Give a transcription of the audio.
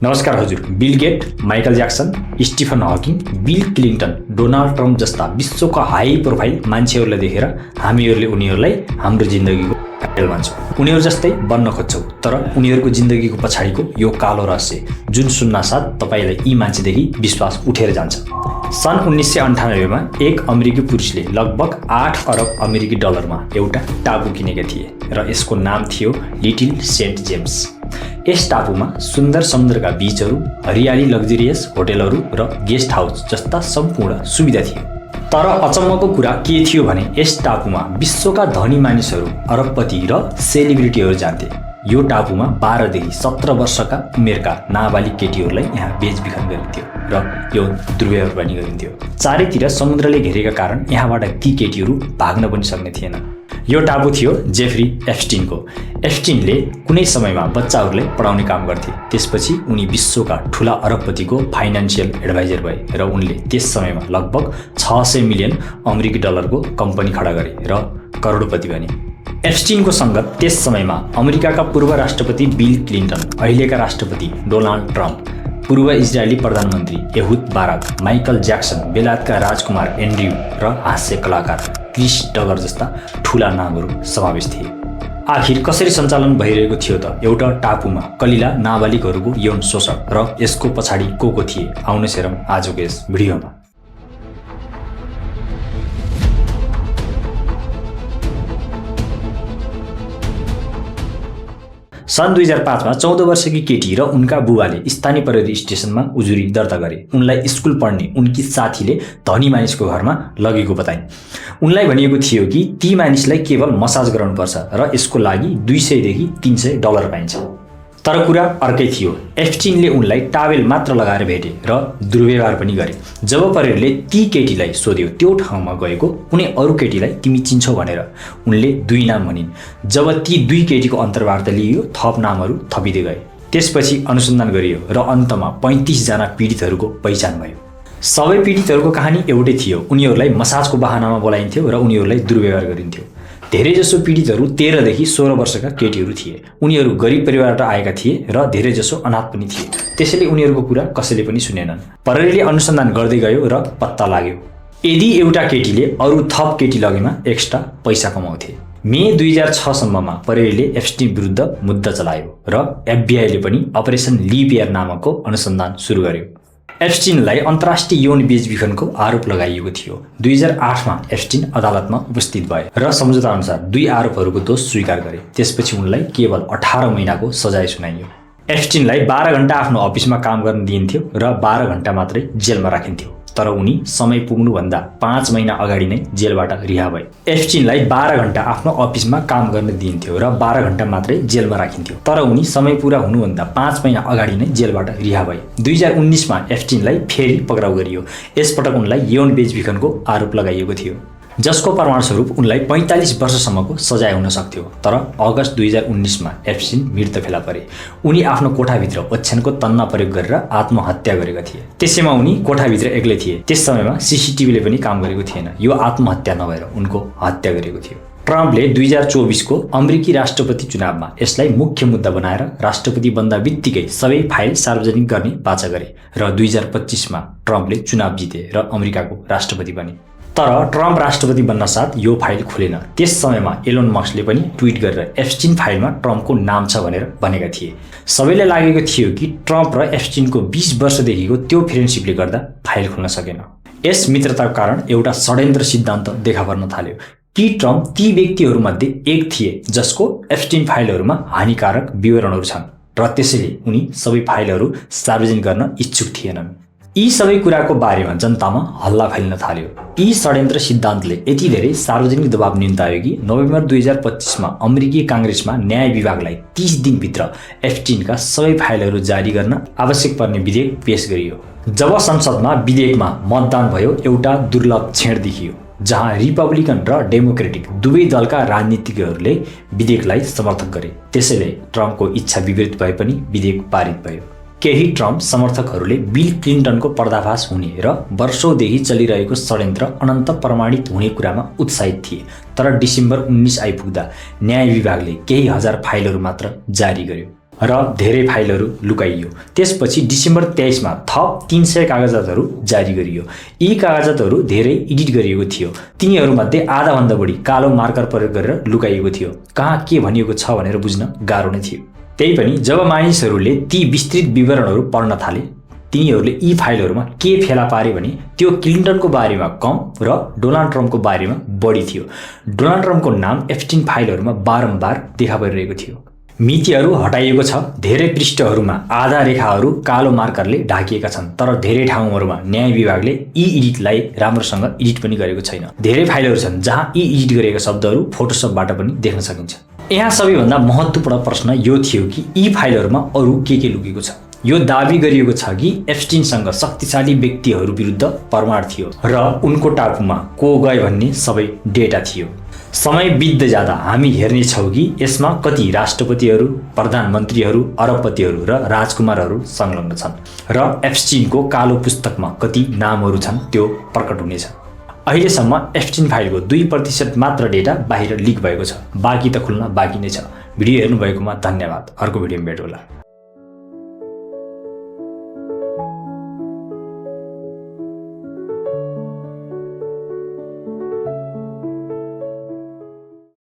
नमस्कार हजुर। Bill Gates, Michael Jackson, Stephen Hawking, Bill Clinton, Donald Trump जस्ता विश्वका हाई प्रोफाइल मान्छेहरूलाई देखेर हामीहरूले उनीहरूलाई हाम्रो जिन्दगीको आइडल मान्छौँ। उनीहरू जस्तै बन्न खोज्छौँ, तर उनीहरूको जिन्दगीको पछाडिको यो कालो रहस्य जुन सुन्नासाथ तपाईँलाई यी मान्छेदेखि विश्वास उठेर जान्छ। सन् 1998 मा एक अमेरिकी पुरुषले लगभग 8 अरब अमेरिकी डलरमा एउटा टापु किनेका थिए र यसको नाम थियो लिटिल सेन्ट जेम्स। यस टापुमा सुन्दर समुद्रका बीचहरू, हरियाली, लग्जरियस होटलहरू र गेस्ट हाउस जस्ता सम्पूर्ण सुविधा थियो। तर अचम्मको कुरा के थियो भने यस टापुमा विश्वका धनी मानिसहरू, अरबपति र सेलिब्रिटीहरू जान्थे। यो टापुमा 12 देखि 17 वर्षका उमेरका नाबालिग केटीहरूलाई यहाँ बेचबिखन गरिन्थ्यो र यो दुर्व्यवहार पनि गरिन्थ्यो। चारैतिर समुद्रले घेरेका कारण यहाँबाट ती केटीहरू भाग्न पनि सक्ने थिएन। यो टापु थियो जेफ्री एप्स्टिनको। एप्स्टिनले कुनै समयमा बच्चाहरूलाई पढाउने काम गर्थे। त्यसपछि उनी विश्वका ठुला अरबपतिको फाइनान्सियल एडभाइजर भए र उनले त्यस समयमा लगभग 600 मिलियन अमेरिकी डलरको कम्पनी खडा गरे र करोडपति बने। एप्स्टिनको सङ्गत त्यस समयमा अमेरिकाका पूर्व राष्ट्रपति बिल क्लिन्टन, अहिलेका राष्ट्रपति डोनाल्ड ट्रम्प, पूर्व इजरायली प्रधानमन्त्री एहुद बाराक, माइकल ज्याक्सन, बेलायतका राजकुमार एन्ड्रयू र हास्य कलाकार क्रिस डगर जस्ता ठुला नामहरू समावेश थिए। आखिर कसरी सञ्चालन भइरहेको थियो त एउटा टापुमा कलिला नाबालिगहरूको यौन शोषण र यसको पछाडि को थिए? आउनुहोस् हेरौँ आजको यस भिडियोमा। सन् 2005 मा 14 वर्षकी केटी र उनका बुबाले स्थानीय प्रहरी स्टेसनमा उजुरी दर्ता गरे। उनलाई स्कुल पढ्ने उनकी साथीले धनी मानिसको घरमा लगेको बताइन्। उनलाई भनिएको थियो कि ती मानिसलाई केवल मसाज गराउनुपर्छ र यसको लागि 200 देखि 300 डलर पाइन्छ। तर कुरा अर्कै थियो। एप्स्टिनले उनलाई टावेल मात्र लगाएर भेटे र दुर्व्यवहार पनि गरे। जब प्रहरीले ती केटीलाई सोध्यो त्यो ठाउँमा गएको कुनै अरू केटीलाई तिमी चिन्छौ भनेर, उनले 2 नाम भनिन्। जब ती 2 केटीको अन्तर्वार्ता लिइयो, थप नामहरू थपिँदै गए। त्यसपछि अनुसन्धान गरियो र अन्तमा 35 जना पीडितहरूको पहिचान भयो। सबै पीडितहरूको कहानी एउटै थियो। उनीहरूलाई मसाजको बहानामा बोलाइन्थ्यो र उनीहरूलाई दुर्व्यवहार गरिन्थ्यो। धेरैजसो पीडितहरू 13 देखि 16 वर्षका केटीहरू थिए। उनीहरू गरिब परिवारबाट आएका थिए र धेरैजसो अनाथ पनि थिए। त्यसैले उनीहरूको कुरा कसैले पनि सुनेनन्। प्रहरीले अनुसन्धान गर्दै गयो र पत्ता लाग्यो। यदि एउटा केटीले अरू थप केटी लगेमा एक्स्ट्रा पैसा कमाउँथे। मे 2006 सम्ममा प्रहरीले एप्स्टिन विरुद्ध मुद्दा चलायो र एफबीआईले पनि अपरेसन लिप इयर नामकको अनुसन्धान सुरु गर्यो। एप्स्टिनलाई अन्तर्राष्ट्रिय यौन बेचबिखनको आरोप लगाइएको थियो। 2008 मा एप्स्टिन अदालतमा उपस्थित भए र सम्झौता अनुसार 2 आरोपहरूको दोष स्वीकार गरे। त्यसपछि उनलाई केवल 18 महिनाको सजाय सुनाइयो। एप्स्टिनलाई 12 घण्टा आफ्नो अफिसमा काम गर्न दिइन्थ्यो र 12 घण्टा मात्रै जेलमा राखिन्थ्यो। तर उनी समय पुग्नुभन्दा 5 महिना अगाडि नै जेलबाट रिहा भए। एप्स्टिनलाई 12 घण्टा आफ्नो अफिसमा काम गर्न दिइन्थ्यो र 12 घण्टा मात्रै जेलमा राखिन्थ्यो। तर उनी समय पुरा हुनुभन्दा 5 महिना अगाडि नै जेलबाट रिहा भए। 2019 मा एप्स्टिनलाई फेरि पक्राउ गरियो। यसपटक उनलाई यौन बेचबिखनको आरोप लगाइएको थियो, जसको परिणामस्वरूप उनलाई 45 वर्षसम्मको सजाय हुन सक्थ्यो। तर अगस्त 2019 मा एप्स्टिन मृत फेला परे। उनी आफ्नो कोठाभित्र ओछ्यानको तन्ना प्रयोग गरेर आत्महत्या गरेका थिए। त्यसैमा उनी कोठाभित्र एक्लै थिए। त्यस समयमा सीसीटीभीले पनि काम गरेको थिएन। यो आत्महत्या नभएर उनको हत्या गरेको थियो। ट्रम्पले 2024 को अमेरिकी राष्ट्रपति चुनावमा यसलाई मुख्य मुद्दा बनाएर राष्ट्रपति बन्दा बित्तिकै सबै फाइल सार्वजनिक गर्ने बाचा गरे र 2025 मा ट्रम्पले चुनाव जिते र अमेरिकाको राष्ट्रपति बने। तर ट्रम्प राष्ट्रपति बन्न साथ यो फाइल खुलेन। त्यस समयमा एलोन मस्कले पनि ट्विट गरेर एप्स्टिन फाइलमा ट्रम्पको नाम छ भनेर भनेका थिए। सबैलाई लागेको थियो कि ट्रम्प र एप्स्टिनको 20 वर्षदेखिको त्यो फ्रेन्डसिपले गर्दा फाइल खुल्न सकेन। यस मित्रताको कारण एउटा षड्यन्त्र सिद्धान्त देखा पर्न थाल्यो कि ट्रम्प ती व्यक्तिहरूमध्ये एक थिए जसको एप्स्टिन फाइलहरूमा हानिकारक विवरणहरू छन् र त्यसैले उनी सबै फाइलहरू सार्वजनिक गर्न इच्छुक थिएनन्। यी सबै कुराको बारेमा जनतामा हल्ला फैलिन थाल्यो। यी षड्यन्त्र सिद्धान्तले यति धेरै सार्वजनिक दबाव निम्तायो कि नोभेम्बर 2025 मा अमेरिकी काङ्ग्रेसमा न्याय विभागलाई 30 दिनभित्र एप्स्टिनका सबै फाइलहरू जारी गर्न आवश्यक पर्ने विधेयक पेश गरियो। जब संसदमा विधेयकमा मतदान भयो, एउटा दुर्लभ क्षण देखियो जहाँ रिपब्लिकन र डेमोक्रेटिक दुवै दलका राजनीतिज्ञहरूले विधेयकलाई समर्थन गरे। त्यसैले ट्रम्पको इच्छा विपरीत भए पनि विधेयक पारित भयो। केही ट्रम्प समर्थकहरूले बिल क्लिन्टनको पर्दाफास हुने र वर्षौंदेखि चलिरहेको षड्यन्त्र अनन्त प्रमाणित हुने कुरामा उत्साहित थिए। तर डिसेम्बर 19 आइपुग्दा न्याय विभागले केही हजार फाइलहरू मात्र जारी गर्यो। र धेरै फाइलहरू लुकाइयो। त्यसपछि डिसेम्बर 23 मा थप 300 कागजातहरू जारी गरियो। यी कागजातहरू धेरै एडिट गरिएको थियो। तिनीहरूमध्ये आधाभन्दा बढी कालो मार्कर प्रयोग गरेर लुकाइएको थियो। कहाँ के भनिएको छ भनेर बुझ्न गाह्रो नै थियो। त्यही पनि जब मानिसहरूले ती विस्तृत विवरणहरू पढ्न थाले, तिनीहरूले यी फाइलहरूमा के फेला पारे भने त्यो क्लिन्टनको बारेमा कम र डोनाल्ड ट्रम्पको बारेमा बढी थियो। डोनाल्ड ट्रम्पको नाम एप्स्टिन फाइलहरूमा बारम्बार देखा परिरहेको थियो। मितिहरू हटाइएको छ। धेरै पृष्ठहरूमा आधा रेखाहरू कालो मार्करले ढाकिएका छन्, तर धेरै ठाउँहरूमा न्याय विभागले यी एडिटलाई राम्रोसँग एडिट पनि गरेको छैन। धेरै फाइलहरू छन् जहाँ यी एडिट गरिएका शब्दहरू फोटोसपबाट पनि देख्न सकिन्छ। यहाँ सबैभन्दा महत्त्वपूर्ण प्रश्न यो थियो कि यी फाइलहरूमा अरू के लुकेको छ। यो दाबी गरिएको छ कि एप्स्टिनसँग शक्तिशाली व्यक्तिहरू विरुद्ध प्रमाण थियो र उनको टापुमा को गए भन्ने सबै डेटा थियो। समय बित्दै जाँदा हामी हेर्नेछौँ कि यसमा कति राष्ट्रपतिहरू, प्रधानमन्त्रीहरू, अरबपतिहरू र राजकुमारहरू संलग्न छन् र एप्स्टिनको कालो पुस्तकमा कति नामहरू छन् त्यो प्रकट हुनेछ। अहिलेसम्म एप्स्टिन फाइलको 2% मात्र डेटा बाहिर लिक भएको छ। बाँकी त खुल्न बाँकी नै छ। भिडियो हेर्नुभएकोमा धन्यवाद। अर्को भिडियोमा भेट होला।